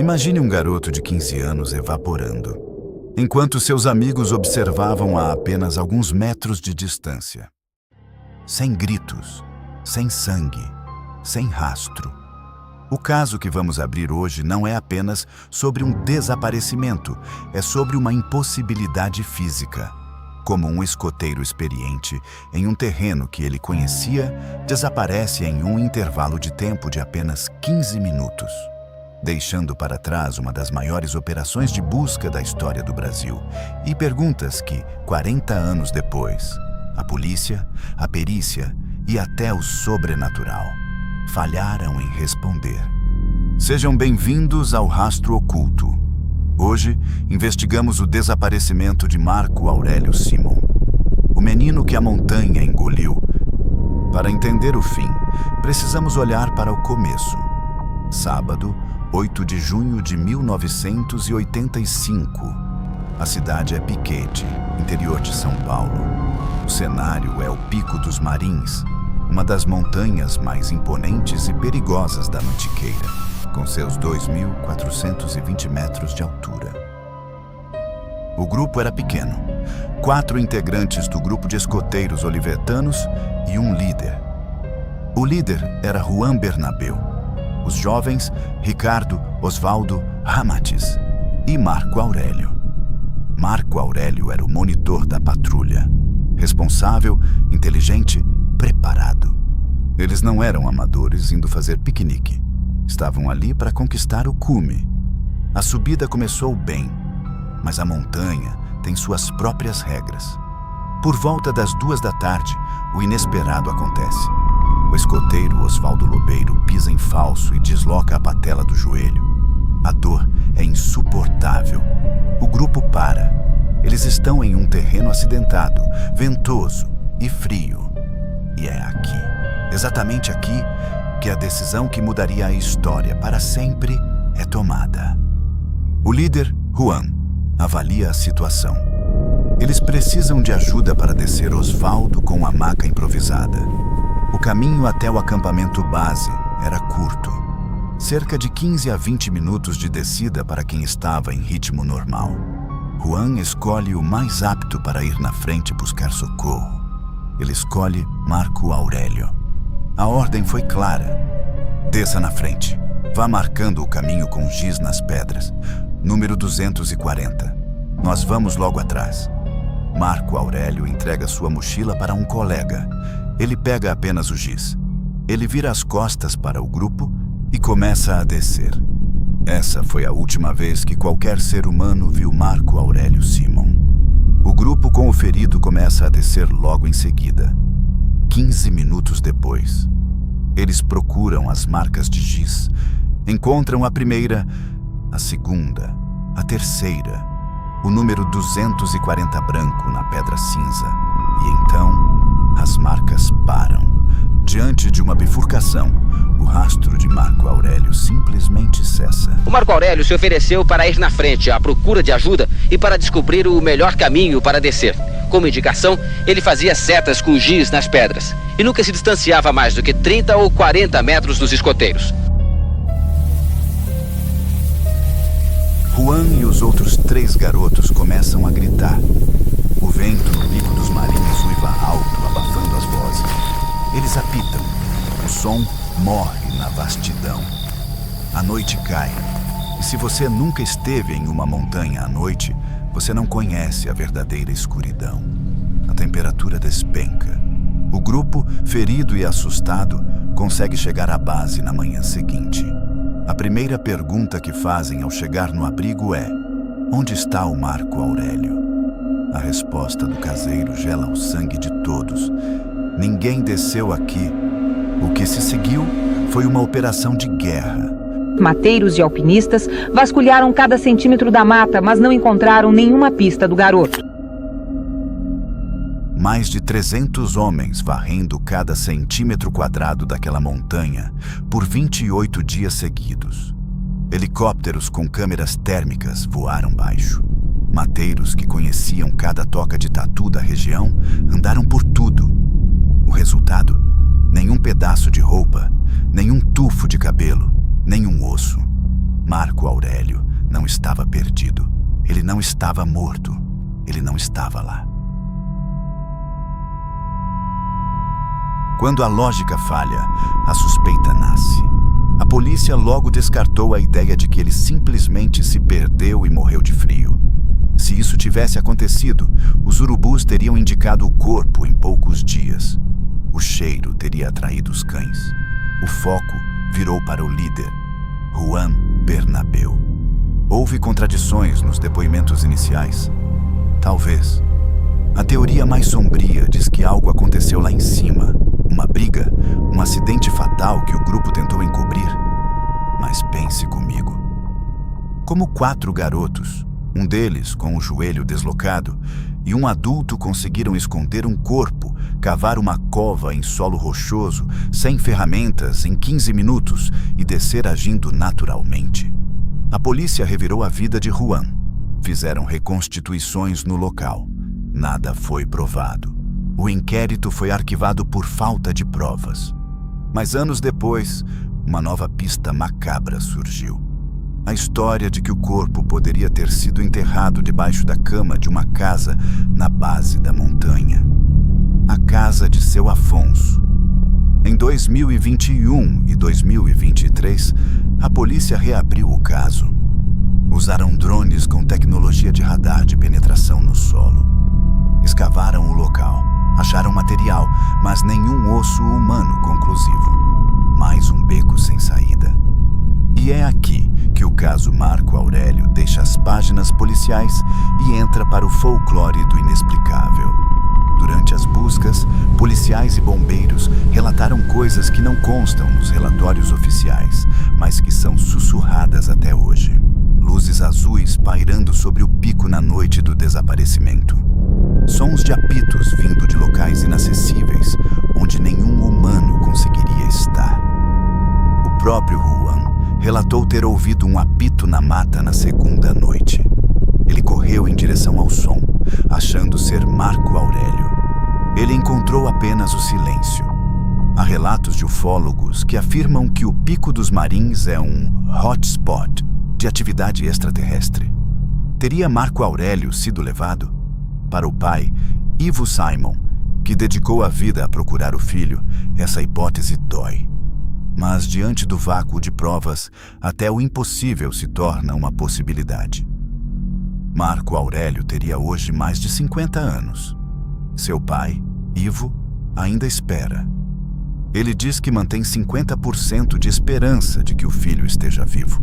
Imagine um garoto de 15 anos evaporando, enquanto seus amigos observavam a apenas alguns metros de distância. Sem gritos, sem sangue, sem rastro. O caso que vamos abrir hoje não é apenas sobre um desaparecimento, é sobre uma impossibilidade física. Como um escoteiro experiente em um terreno que ele conhecia, desaparece em um intervalo de tempo de apenas 15 minutos, deixando para trás uma das maiores operações de busca da história do Brasil e perguntas que, 40 anos depois, a polícia, a perícia e até o sobrenatural falharam em responder. Sejam bem-vindos ao Rastro Oculto. Hoje, investigamos o desaparecimento de Marco Aurélio Simon, o menino que a montanha engoliu. Para entender o fim, precisamos olhar para o começo. Sábado, 8 de junho de 1985. A cidade é Piquete, interior de São Paulo. O cenário é o Pico dos Marins, uma das montanhas mais imponentes e perigosas da Mantiqueira, com seus 2.420 metros de altura. O grupo era pequeno, 4 integrantes do grupo de escoteiros olivetanos e um líder. O líder era Juan Bernabeu. Os jovens, Ricardo, Osvaldo, Ramatiz e Marco Aurélio. Marco Aurélio era o monitor da patrulha, responsável, inteligente, preparado. Eles não eram amadores indo fazer piquenique. Estavam ali para conquistar o cume. A subida começou bem, mas a montanha tem suas próprias regras. Por volta das 2 da tarde, o inesperado acontece. O escoteiro Osvaldo Lobeiro pisa em falso e desloca a patela do joelho. A dor é insuportável. O grupo para. Eles estão em um terreno acidentado, ventoso e frio. E é aqui, exatamente aqui, que a decisão que mudaria a história para sempre é tomada. O líder, Juan, avalia a situação. Eles precisam de ajuda para descer Osvaldo com a maca improvisada. O caminho até o acampamento base era curto, cerca de 15 a 20 minutos de descida para quem estava em ritmo normal. Juan escolhe o mais apto para ir na frente buscar socorro. Ele escolhe Marco Aurélio. A ordem foi clara. Desça na frente. Vá marcando o caminho com giz nas pedras. Número 240. Nós vamos logo atrás. Marco Aurélio entrega sua mochila para um colega. Ele pega apenas o giz. Ele vira as costas para o grupo e começa a descer. Essa foi a última vez que qualquer ser humano viu Marco Aurélio Simon. O grupo com o ferido começa a descer logo em seguida. 15 minutos depois, eles procuram as marcas de giz. Encontram a primeira, a segunda, a terceira, o número 240 branco na pedra cinza. E então, as marcas param. Diante de uma bifurcação, o rastro de Marco Aurélio simplesmente cessa. O Marco Aurélio se ofereceu para ir na frente à procura de ajuda e para descobrir o melhor caminho para descer. Como indicação, ele fazia setas com giz nas pedras e nunca se distanciava mais do que 30 ou 40 metros dos escoteiros. Juan e os outros 3 garotos começam a gritar. O vento no Pico dos Marins uiva alto, abafando as vozes. Eles apitam. O som morre na vastidão. A noite cai. E se você nunca esteve em uma montanha à noite, você não conhece a verdadeira escuridão. A temperatura despenca. O grupo, ferido e assustado, consegue chegar à base na manhã seguinte. A primeira pergunta que fazem ao chegar no abrigo é: onde está o Marco Aurélio? A resposta do caseiro gela o sangue de todos. Ninguém desceu aqui. O que se seguiu foi uma operação de guerra. Mateiros e alpinistas vasculharam cada centímetro da mata, mas não encontraram nenhuma pista do garoto. Mais de 300 homens varrendo cada centímetro quadrado daquela montanha por 28 dias seguidos. Helicópteros com câmeras térmicas voaram baixo. Mateiros que conheciam cada toca de tatu da região andaram por tudo. O resultado? Nenhum pedaço de roupa, nenhum tufo de cabelo, nenhum osso. Marco Aurélio não estava perdido. Ele não estava morto. Ele não estava lá. Quando a lógica falha, a suspeita nasce. A polícia logo descartou a ideia de que ele simplesmente se perdeu e morreu de frio. Se isso tivesse acontecido, os urubus teriam indicado o corpo em poucos dias. O cheiro teria atraído os cães. O foco virou para o líder, Juan Bernabeu. Houve contradições nos depoimentos iniciais? Talvez. A teoria mais sombria diz que algo aconteceu lá em cima. Uma briga, um acidente fatal que o grupo tentou encobrir. Mas pense comigo. Como 4 garotos, um deles com o joelho deslocado, e um adulto conseguiram esconder um corpo, cavar uma cova em solo rochoso, sem ferramentas, em 15 minutos e descer agindo naturalmente? A polícia revirou a vida de Juan. Fizeram reconstituições no local. Nada foi provado. O inquérito foi arquivado por falta de provas. Mas anos depois, uma nova pista macabra surgiu. A história de que o corpo poderia ter sido enterrado debaixo da cama de uma casa na base da montanha. A casa de seu Afonso. Em 2021 e 2023, a polícia reabriu o caso. Usaram drones com tecnologia de radar de penetração no solo. Escavaram o local. Acharam material, mas nenhum osso humano conclusivo. Mais um beco sem saída. E é aqui que o caso Marco Aurélio deixa as páginas policiais e entra para o folclore do inexplicável. Durante as buscas, policiais e bombeiros relataram coisas que não constam nos relatórios oficiais, mas que são sussurradas até hoje. Luzes azuis pairando sobre o pico na noite do desaparecimento. Sons de apitos vindo de locais inacessíveis, onde nenhum humano conseguiria estar. O próprio Juan relatou ter ouvido um apito na mata na segunda noite. Ele correu em direção ao som, achando ser Marco Aurélio. Ele encontrou apenas o silêncio. Há relatos de ufólogos que afirmam que o Pico dos Marins é um hotspot de atividade extraterrestre. Teria Marco Aurélio sido levado? Para o pai, Ivo Simon, que dedicou a vida a procurar o filho, essa hipótese dói. Mas diante do vácuo de provas, até o impossível se torna uma possibilidade. Marco Aurélio teria hoje mais de 50 anos. Seu pai, Ivo, ainda espera. Ele diz que mantém 50% de esperança de que o filho esteja vivo.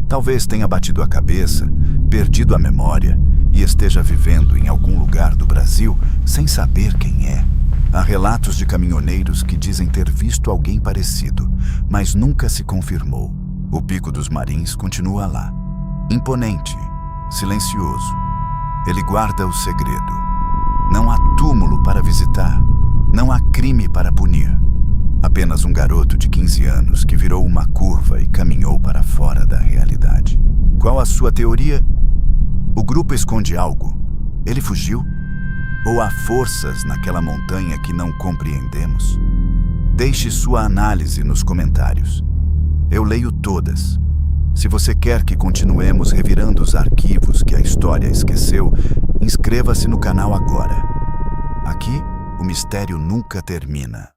Talvez tenha batido a cabeça, perdido a memória e esteja vivendo em algum lugar do Brasil sem saber quem é. Há relatos de caminhoneiros que dizem ter visto alguém parecido, mas nunca se confirmou. O Pico dos Marins continua lá, imponente, silencioso. Ele guarda o segredo. Não há túmulo para visitar, não há crime para punir. Apenas um garoto de 15 anos que virou uma curva e caminhou para fora da realidade. Qual a sua teoria? O grupo esconde algo? Ele fugiu? Ou há forças naquela montanha que não compreendemos? Deixe sua análise nos comentários. Eu leio todas. Se você quer que continuemos revirando os arquivos que a história esqueceu, inscreva-se no canal agora. Aqui, o mistério nunca termina.